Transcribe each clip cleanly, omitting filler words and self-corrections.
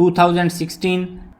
2016،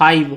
5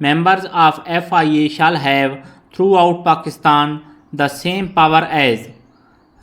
members of FIA shall have throughout Pakistan the same power as.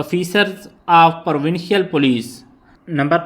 officers of provincial police. Number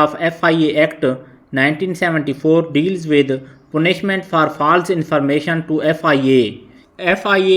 of FIA Act 1974 deals with punishment for false information to FIA. FIA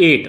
8۔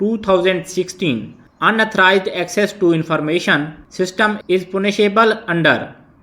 2016 unauthorized access to information system is punishable under۔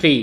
3۔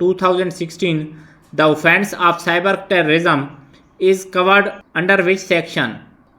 2016 the offense of cyber terrorism is covered under which section۔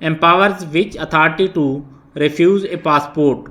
empowers which authority to refuse a passport۔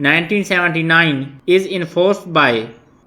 1979 is enforced by۔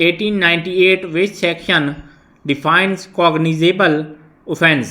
1898 which section defines cognizable offense۔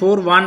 41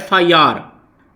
FIR۔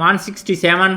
167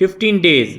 15 days۔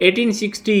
1860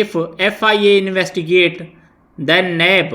if FIA investigate then NAB۔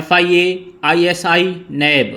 FIA، ISI، NAB۔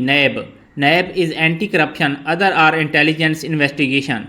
NAB۔ NAB is anti-corruption other are intelligence investigation۔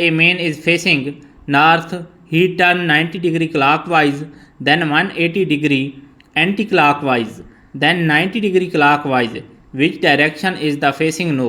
a man is facing north، he turn 90 degree clockwise then 180 degree anti-clockwise then 90 degree clockwise which direction is the facing no۔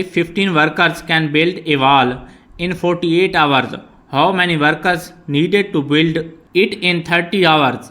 if 15 workers can build a wall in 48 hours how many workers needed to build it in 30 hours۔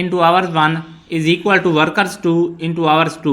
into hours 1 is equal to workers 2 into hours 2۔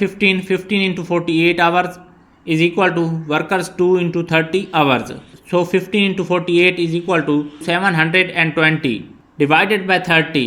15 into 48 hours is equal to workers 2 into 30 hours۔ so 15 into 48 is equal to 720 divided by 30۔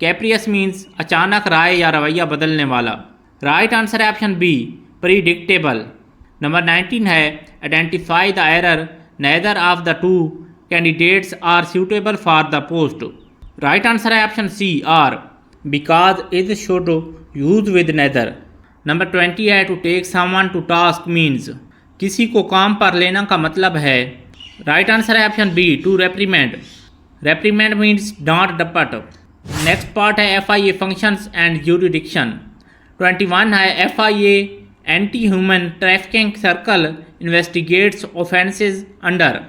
Capricious means अचानक राय या रवैया बदलने वाला। Right answer है option B, predictable. Number 19 है identify the error, neither of the two candidates are suitable for the post. Right answer है option C, are, because is should use with neither. Number 20 है to take someone to task means, किसी को काम पर लेना का मतलब है। राइट आंसर है ऑप्शन बी, टू रेप्रीमेंड। रेप्रीमेंड मीन्स डांट डपट। नेक्स्ट पार्ट है FIA फंक्शंस एंड ज्यूरिडिक्शन। 21 है FIA anti human trafficking circle investigates offences under.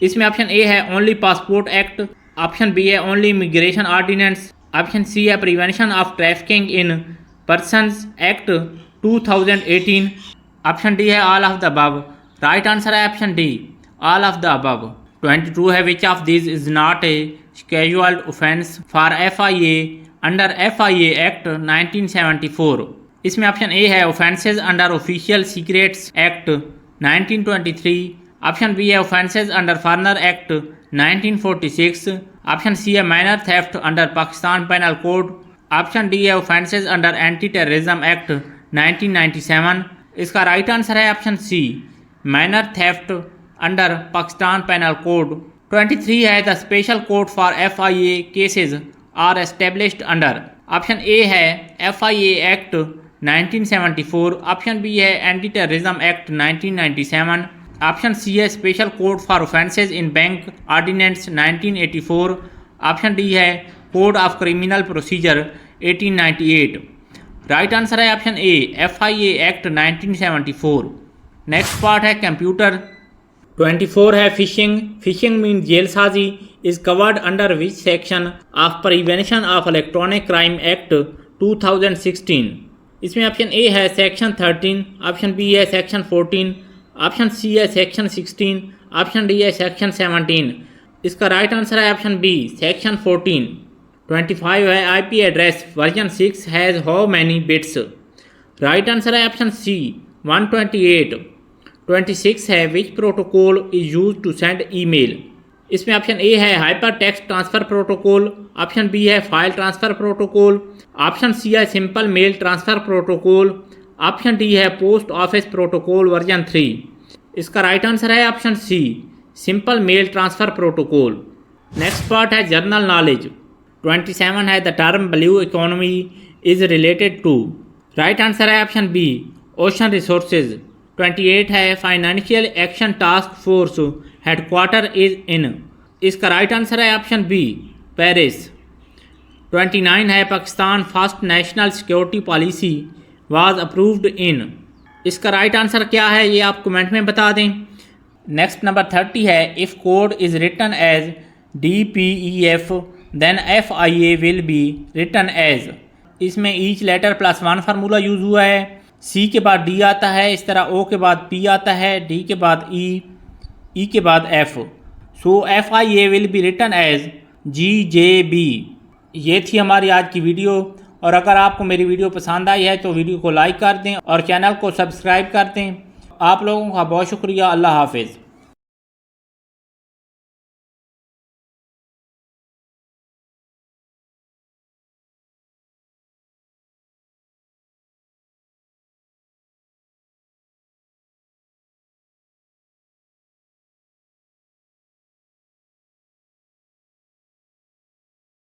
इसमें ऑप्शन ए है only passport act, option B है only immigration ordinance, option C है prevention of trafficking in persons act 2018, option D है all of the above. Right answer है option D, all of the above. 22 है which of this is not a scheduled offense for FIA under FIA Act 1974। इसमें option A है offences under official secrets act 1923, option B है offences under foreigner act 1946, option C है minor theft under Pakistan penal code, option D है offences under anti terrorism act 1997। इसका right answer है option C, minor theft under Pakistan penal code. 23 है the special court for FIA cases are established under. Option A है FIA act 1974, option B है anti terrorism act 1997, option C है special court for offences in bank ordinance 1984, option D है code of criminal procedure 1898। Right answer है option A, FIA act 1974। Next part है computer. 24 है phishing. Phishing mean जेलसाजी is covered under which section of prevention of electronic crime act 2016। इसमें option A है section 13, option B है section 14, option C है section 16, option D है section 17। इसका right answer है ऑप्शन बी, सेक्शन 14। 25 है IP address version 6 has how many bits. Right answer है option C, 128। 26 है which protocol is use to send email. इसमें option A है hypertext transfer protocol, option B है file transfer protocol, option C है simple mail transfer protocol, option D है post office protocol version 3। इसका right answer है option सी, simple mail transfer protocol. Next part है general knowledge. 27 है the term blue economy is related to. Right answer है option B, ocean resources. 28 है financial action task force headquarter is in. इसका right answer है option B, Paris. 29 है Pakistan first national security policy was approved in. इसका right answer क्या है ये आप कमेंट में बता दें। नेक्स्ट नंबर 30 है if code is written as DPEF then FIA will be written as. इसमें ईच लेटर +1 फार्मूला यूज़ हुआ है। C के बाद D आता है, इस तरह O के बाद P आता है, D के बाद E के बाद F। So FIA will be written as GJB। ये थी हमारी आज की वीडियो, और अगर आपको मेरी वीडियो पसंद आई है तो वीडियो को लाइक कर दें और चैनल को सब्सक्राइब कर दें। आप लोगों का बहुत शुक्रिया। अल्लाह हाफिज़।